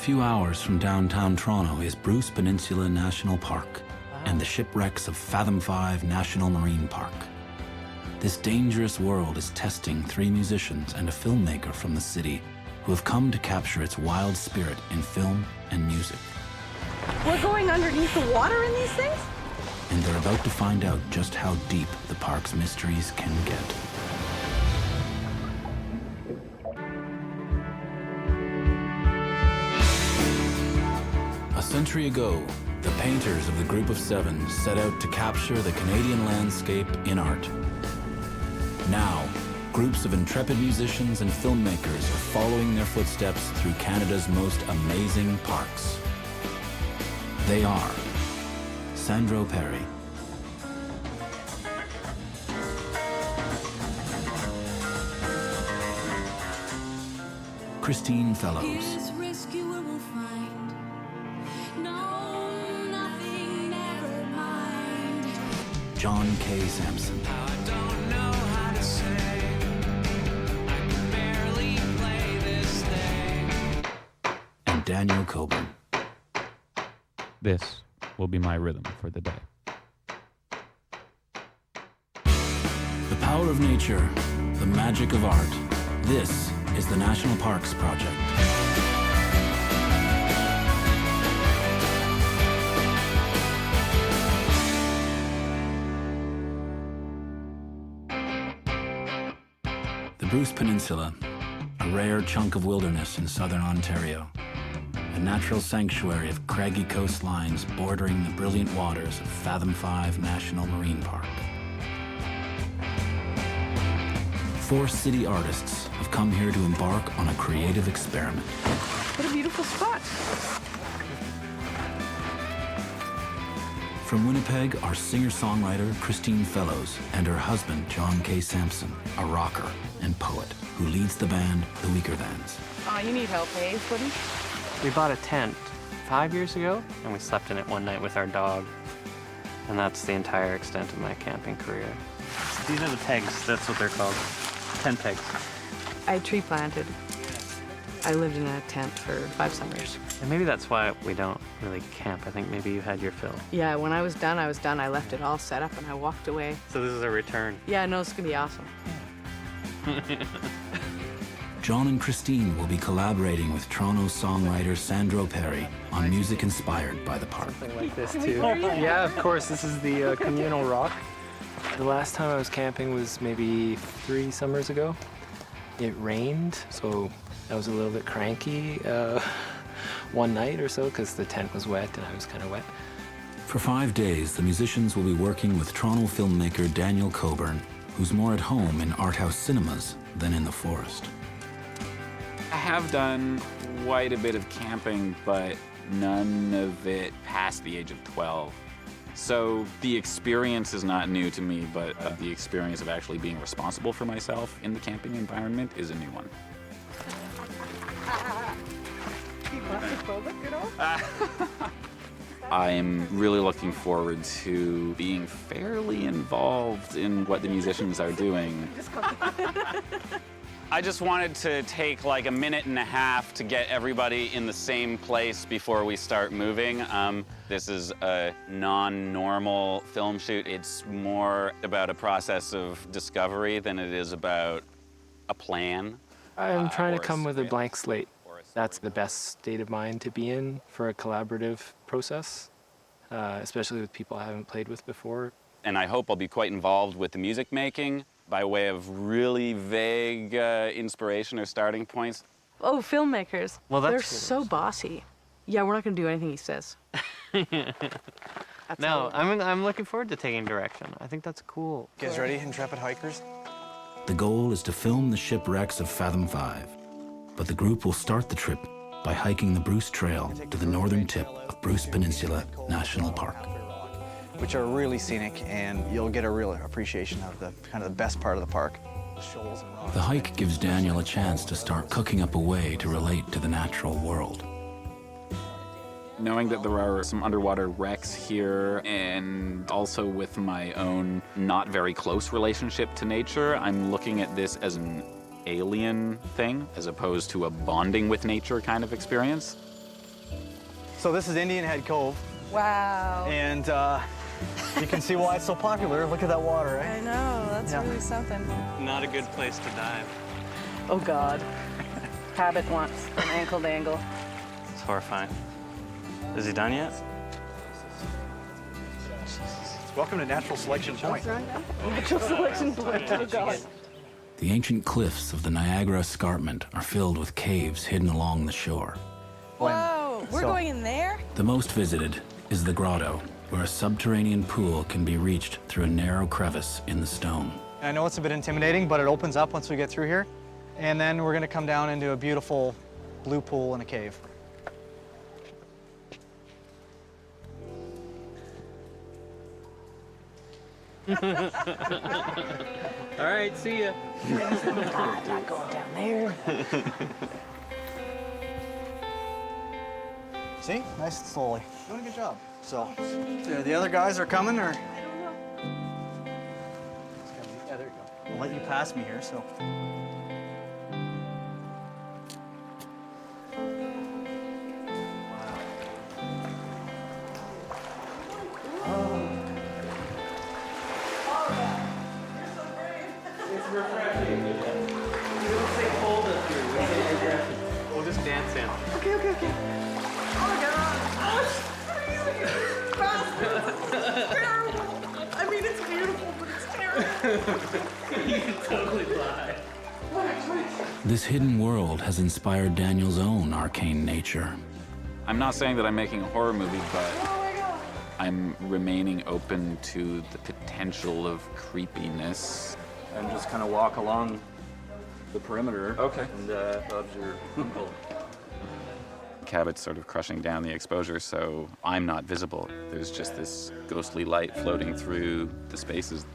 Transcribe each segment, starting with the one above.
few hours from downtown Toronto is Bruce Peninsula National Park and the shipwrecks of Fathom 5 National Marine Park. This dangerous world is testing 3 musicians and a filmmaker from the city who have come to capture its wild spirit in film and music. We're going underneath the water in these things? And they're about to find out just how deep the park's mysteries can get. A century ago, the painters of the Group of Seven set out to capture the Canadian landscape in art. Now, groups of intrepid musicians and filmmakers are following their footsteps through Canada's most amazing parks. They are Sandro Perri, Christine Fellows, John K. Samson, and Daniel Cockburn. This will be my rhythm for the day. The power of nature, the magic of art. This is the National Parks Project. The Bruce Peninsula, a rare chunk of wilderness in southern Ontario. A natural sanctuary of craggy coastlines bordering the brilliant waters of Fathom 5 National Marine Park. 4 city artists have come here to embark on a creative experiment. What a beautiful spot. From Winnipeg are singer-songwriter Christine Fellows and her husband, John K. Samson, a rocker and poet who leads the band, The Weaker Thans. Oh, you need help, eh, buddy? We bought a tent 5 years ago, and we slept in it one night with our dog. And that's the entire extent of my camping career. These are the pegs, that's what they're called. Tent pegs. I tree planted. I lived in a tent for 5 summers. And maybe that's why we don't really camp. I think maybe you had your fill. Yeah, when I was done, I was done. I left it all set up and I walked away. So this is a return. Yeah, no, it's gonna be awesome. John and Christine will be collaborating with Toronto songwriter Sandro Perri on music inspired by the park. Something like this too. Yeah, of course. This is the communal rock. The last time I was camping was maybe 3 summers ago. It rained, so I was a little bit cranky one night or so because the tent was wet and I was kind of wet. For 5 days, the musicians will be working with Toronto filmmaker Daniel Cockburn, who's more at home in art house cinemas than in the forest. I have done quite a bit of camping, but none of it past the age of 12. So the experience is not new to me, but the experience of actually being responsible for myself in the camping environment is a new one. I'm really looking forward to being fairly involved in what the musicians are doing. I just wanted to take like a minute and a half to get everybody in the same place before we start moving. This is a non-normal film shoot. It's more about a process of discovery than it is about a plan. I'm trying to come with a blank slate. That's the best state of mind to be in for a collaborative process, especially with people I haven't played with before. And I hope I'll be quite involved with the music making by way of really vague inspiration or starting points. Oh, filmmakers. Well, they're that's so bossy. Yeah, we're not gonna do anything he says. No, I'm looking forward to taking direction. I think that's cool. You guys ready, intrepid hikers? The goal is to film the shipwrecks of Fathom 5, but the group will start the trip by hiking the Bruce Trail to the northern tip of Bruce Peninsula National Park. Which are really scenic, and you'll get a real appreciation of the kind of the best part of the park. The hike gives Daniel a chance to start cooking up a way to relate to the natural world. Knowing that there are some underwater wrecks here, and also with my own not very close relationship to nature, I'm looking at this as an alien thing as opposed to a bonding with nature kind of experience. So this is Indian Head Cove, Wow. and you can see why it's so popular. Look at that water, right? I know, that's really something. Not a good place to dive. Oh God. Habit wants an ankle dangle. It's horrifying. Is he done yet? Welcome to Natural Selection Point. Natural selection point, oh God. The ancient cliffs of the Niagara Escarpment are filled with caves hidden along the shore. Whoa, we're going in there? The most visited is the grotto, where a subterranean pool can be reached through a narrow crevice in the stone. I know it's a bit intimidating, but it opens up once we get through here. And then we're gonna come down into a beautiful blue pool in a cave. All right, see ya. Not going down there. See? Nice and slowly. Doing a good job. So, the other guys are coming, or? Yeah, there you go. I'll let you pass me here, so. We'll just dance in. Okay. Oh my God. Oh, it's terrible. I mean, it's beautiful, but it's terrible. You can totally fly. This hidden world has inspired Daniel's own arcane nature. I'm not saying that I'm making a horror movie, but I'm remaining open to the potential of creepiness. And just kind of walk along the perimeter. Okay. And observe people. Cabot's sort of crushing down the exposure, so I'm not visible. There's just this ghostly light floating through the spaces.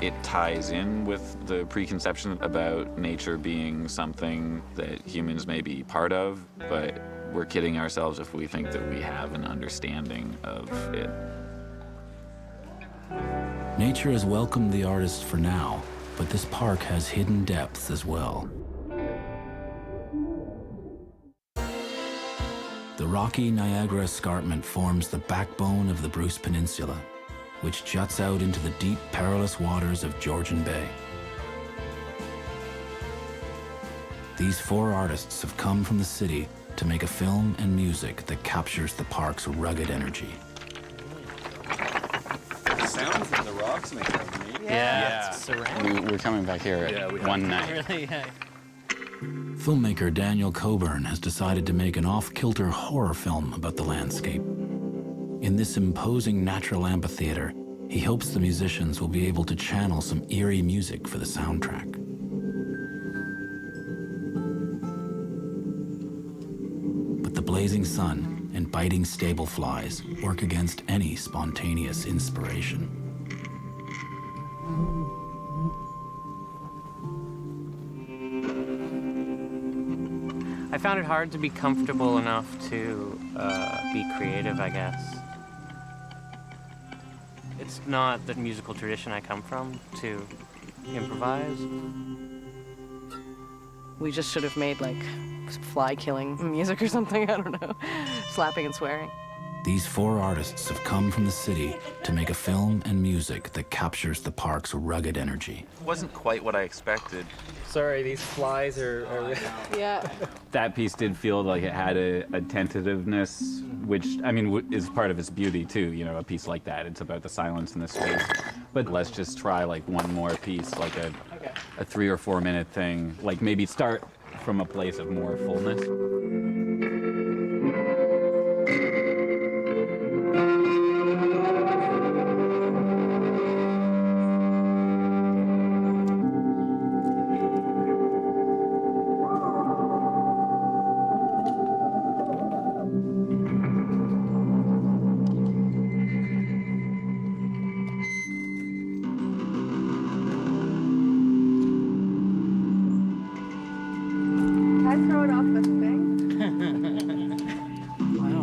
It ties in with the preconception about nature being something that humans may be part of, but we're kidding ourselves if we think that we have an understanding of it. Nature has welcomed the artist for now, but this park has hidden depths as well. The rocky Niagara Escarpment forms the backbone of the Bruce Peninsula, which juts out into the deep, perilous waters of Georgian Bay. These 4 artists have come from the city to make a film and music that captures the park's rugged energy. The sounds in the rocks make it for me. Yeah. We're coming back here one night. Really? Yeah. Filmmaker Daniel Cockburn has decided to make an off-kilter horror film about the landscape. In this imposing natural amphitheater, he hopes the musicians will be able to channel some eerie music for the soundtrack. But the blazing sun and biting stable flies work against any spontaneous inspiration. I found it hard to be comfortable enough to be creative, I guess. It's not the musical tradition I come from to improvise. We just should have made like fly killing music or something, I don't know. Slapping and swearing. These 4 artists have come from the city to make a film and music that captures the park's rugged energy. It wasn't quite what I expected. Sorry, these flies are Yeah. That piece did feel like it had a tentativeness, which, I mean, is part of its beauty, too. You know, a piece like that. It's about the silence and the space. But let's just try, like, one more piece, like a 3 or 4 minute thing. Like, maybe start from a place of more fullness.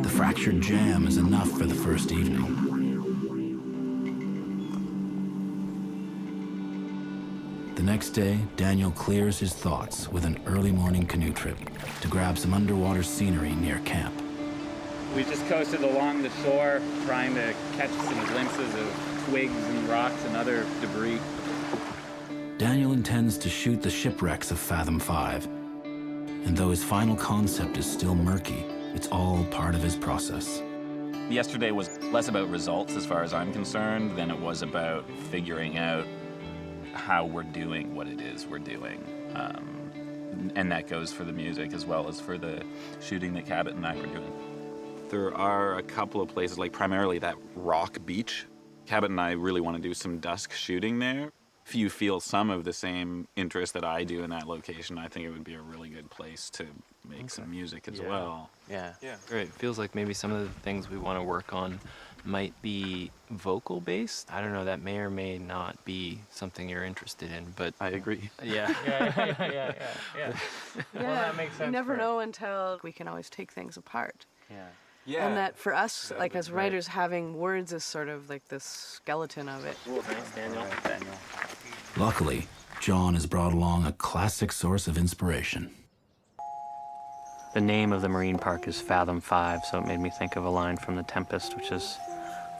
The fractured jam is enough for the first evening. The next next day, Daniel clears his thoughts with an early morning canoe trip to grab some underwater scenery near camp. We just coasted along the shore, trying to catch some glimpses of twigs and rocks and other debris. Daniel intends to shoot the shipwrecks of Fathom 5. And though his final concept is still murky, it's all part of his process. Yesterday was less about results as far as I'm concerned than it was about figuring out how we're doing what it is we're doing. And that goes for the music as well as for the shooting that Cabot and I were doing. There are a couple of places, like primarily that rock beach. Cabot and I really want to do some dusk shooting there. If you feel some of the same interest that I do in that location, I think it would be a really good place to make some music as well. Yeah. Great. It feels like maybe some of the things we want to work on might be vocal based. I don't know, that may or may not be something you're interested in, but I agree. yeah. Yeah. Yeah, that makes sense you never for- know until we can always take things apart. Yeah. And that for us, like as writers, having words is sort of like this skeleton of it. Cool, thanks, Daniel. Luckily, John has brought along a classic source of inspiration. The name of the marine park is Fathom 5, so it made me think of a line from The Tempest, which is,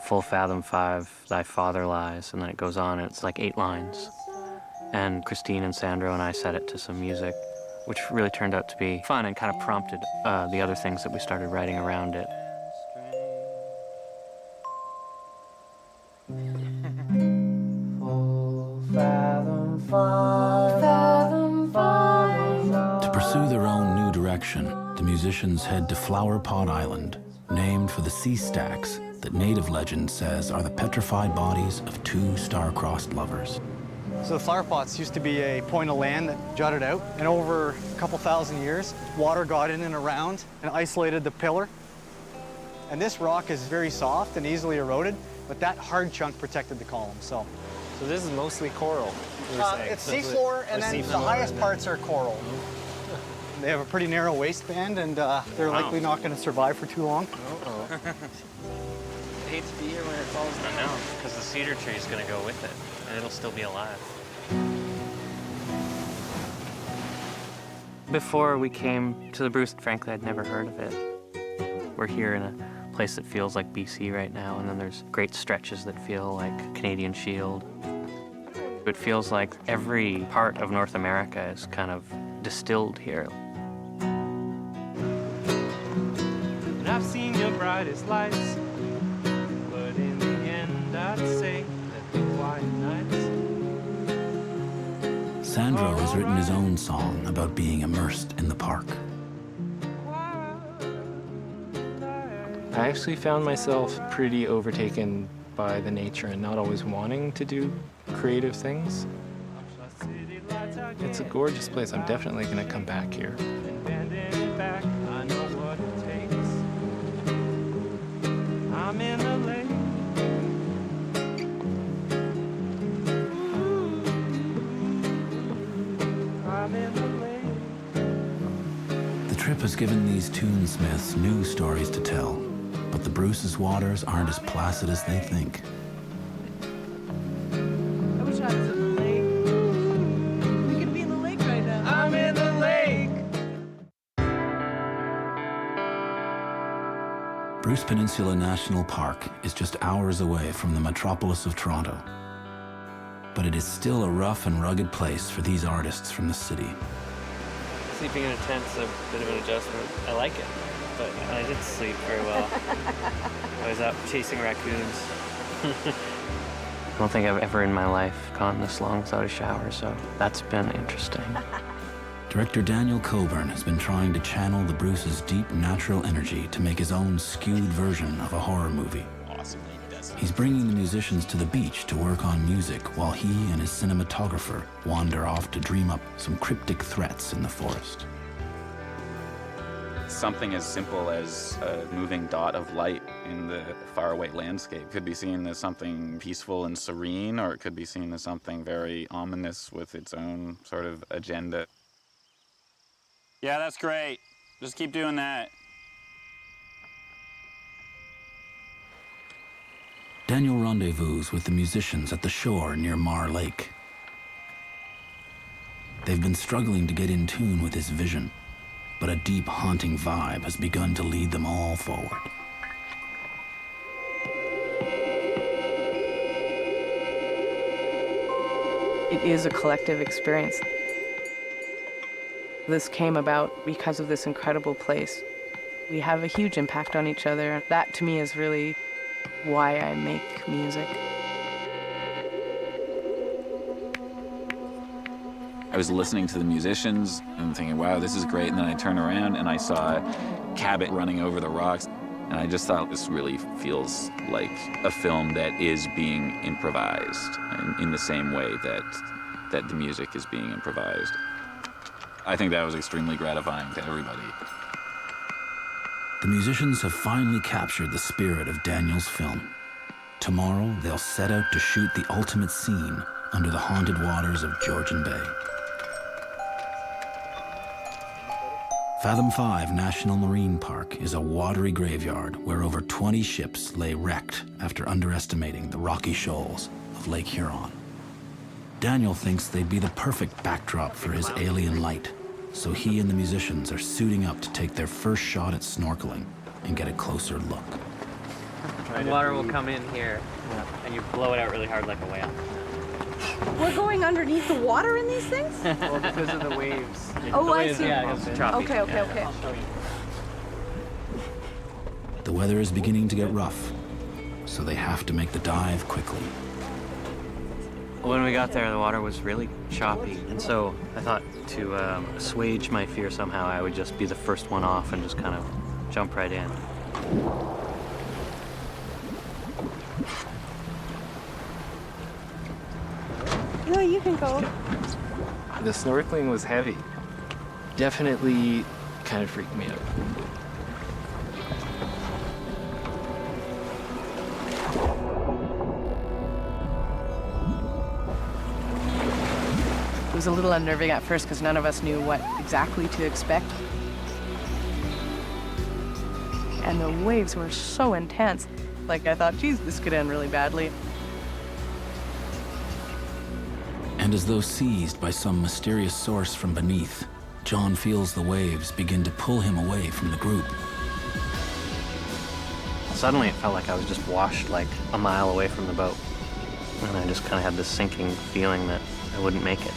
"Full fathom 5, thy father lies," and then it goes on, and it's like 8 lines. And Christine and Sandro and I set it to some music, which really turned out to be fun and kind of prompted the other things that we started writing around it. To pursue their own new direction, the musicians head to Flower Pot Island, named for the sea stacks that native legend says are the petrified bodies of 2 star-crossed lovers. So the flower pots used to be a point of land that jutted out, and over a couple thousand years, water got in and around and isolated the pillar. And this rock is very soft and easily eroded, but that hard chunk protected the column. So this is mostly coral. you were saying. it's seafloor, and then the highest parts are coral. They have a pretty narrow waistband, and they're likely not going to survive for too long. I hate to be here when it falls down. I know, because the cedar tree is going to go with it, and it'll still be alive. Before we came to the Bruce, frankly, I'd never heard of it. We're here in a place that feels like BC right now, and then there's great stretches that feel like Canadian Shield. It feels like every part of North America is kind of distilled here. And I've seen your brightest lights, but in the end I'd say that the quiet nights. Sandro has written his own song about being immersed in the park. I actually found myself pretty overtaken by the nature and not always wanting to do creative things. It's a gorgeous place. I'm definitely going to come back here. And bending it back, I know what it takes. I'm in the lake. I'm in the lake. The trip has given these tunesmiths new stories to tell, but the Bruce's waters aren't as placid as they think. I wish I was in the lake. We could be in the lake right now. I'm in the lake. Bruce Peninsula National Park is just hours away from the metropolis of Toronto. But it is still a rough and rugged place for these artists from the city. Sleeping in a tent's a bit of an adjustment. I like it, but I didn't sleep very well. I was out chasing raccoons. I don't think I've ever in my life gone this long without a shower, so that's been interesting. Director Daniel Cockburn has been trying to channel the Bruce's deep natural energy to make his own skewed version of a horror movie. He's bringing the musicians to the beach to work on music while he and his cinematographer wander off to dream up some cryptic threats in the forest. Something as simple as a moving dot of light in the faraway landscape could be seen as something peaceful and serene, or it could be seen as something very ominous with its own sort of agenda. Yeah, that's great. Just keep doing that. Daniel rendezvous with the musicians at the shore near Mar Lake. They've been struggling to get in tune with his vision, but a deep, haunting vibe has begun to lead them all forward. It is a collective experience. This came about because of this incredible place. We have a huge impact on each other. That, to me, is really why I make music. I was listening to the musicians and thinking, wow, this is great. And then I turned around and I saw Cabot running over the rocks. And I just thought this really feels like a film that is being improvised in the same way that the music is being improvised. I think that was extremely gratifying to everybody. The musicians have finally captured the spirit of Daniel's film. Tomorrow, they'll set out to shoot the ultimate scene under the haunted waters of Georgian Bay. Fathom 5 National Marine Park is a watery graveyard where over 20 ships lay wrecked after underestimating the rocky shoals of Lake Huron. Daniel thinks they'd be the perfect backdrop for his alien light, so he and the musicians are suiting up to take their first shot at snorkeling and get a closer look. The water will come in here, and you blow it out really hard like a whale. We're going underneath the water in these things? Well, because of the waves. Oh, I see. Yeah, it's choppy. Okay, okay, okay. I'll show you. The weather is beginning to get rough, so they have to make the dive quickly. When we got there, the water was really choppy, and so I thought to assuage my fear somehow, I would just be the first one off and just kind of jump right in. No, you can go. The snorkeling was heavy. Definitely kind of freaked me out. It was a little unnerving at first because none of us knew what exactly to expect. And the waves were so intense. Like, I thought, geez, this could end really badly. And as though seized by some mysterious source from beneath, John feels the waves begin to pull him away from the group. Suddenly, it felt like I was just washed like a mile away from the boat. And I just kind of had this sinking feeling that I wouldn't make it.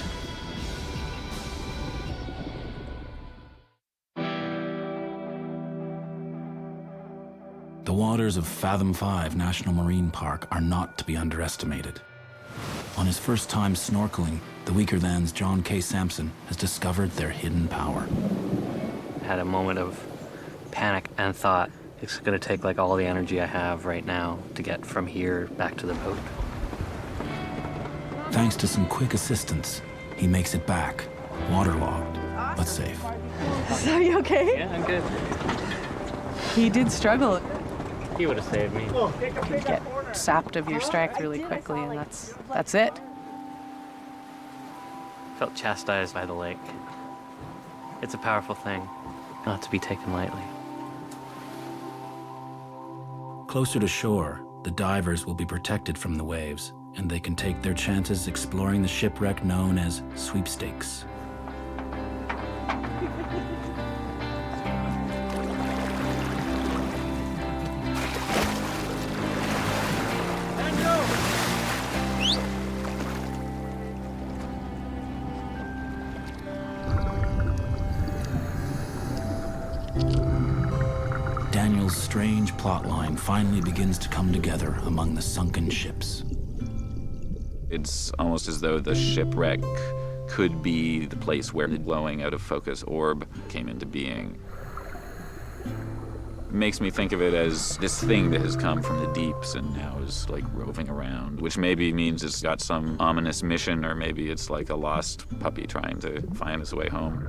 The waters of Fathom 5 National Marine Park are not to be underestimated. On his first time snorkeling, the weaker-than's John K. Samson has discovered their hidden power. I had a moment of panic and thought, it's going to take like all the energy I have right now to get from here back to the boat. Thanks to some quick assistance, he makes it back, waterlogged, but safe. So, are you okay? Yeah, I'm good. He did struggle. He would have saved me. You get sapped of your strength really quickly, and that's it. Felt chastised by the lake. It's a powerful thing, not to be taken lightly. Closer to shore, the divers will be protected from the waves, and they can take their chances exploring the shipwreck known as Sweepstakes. Daniel's strange plotline finally begins to come together among the sunken ships. It's almost as though the shipwreck could be the place where the glowing out of focus orb came into being. It makes me think of it as this thing that has come from the deeps and now is like roving around, which maybe means it's got some ominous mission, or maybe it's like a lost puppy trying to find its way home.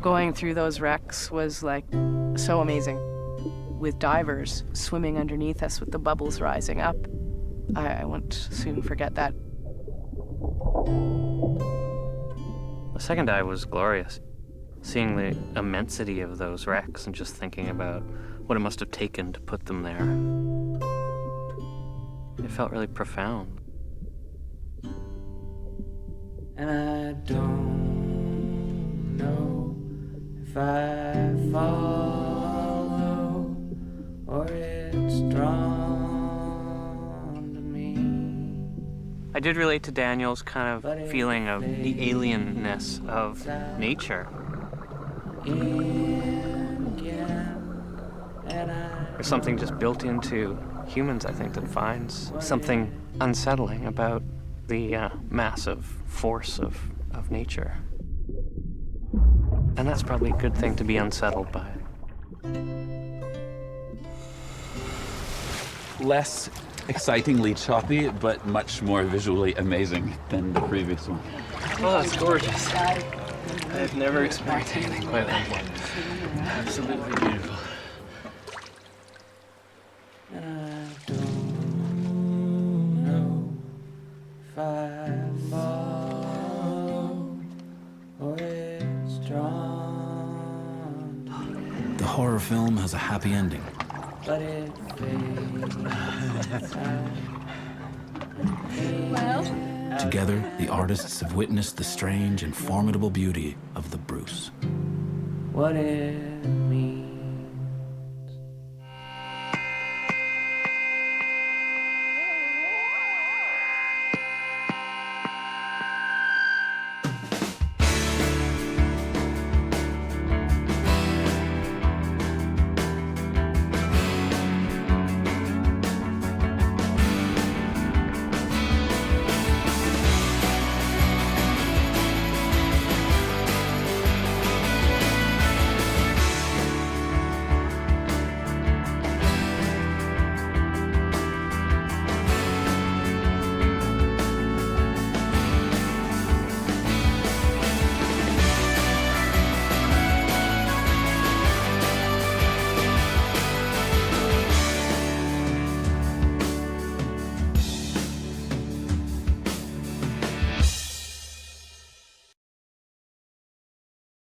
Going through those wrecks was like so amazing. With divers swimming underneath us with the bubbles rising up. I won't soon forget that. The second dive was glorious. Seeing the immensity of those wrecks and just thinking about what it must have taken to put them there. It felt really profound. And I don't know if I follow or it's drawn to me. I did relate to Daniel's kind of feeling of the alienness of nature. There's something just built into humans, I think, that finds something unsettling about the massive force of nature. And that's probably a good thing, to be unsettled by it. Less excitingly choppy, but much more visually amazing than the previous one. Oh, it's gorgeous. I've never experienced anything quite like it. Absolutely beautiful. And I don't know if I follow or it's drawn to me. The horror film has a happy ending. But it fades out. Well, Together, the artists have witnessed the strange and formidable beauty of the Bruce. What it means.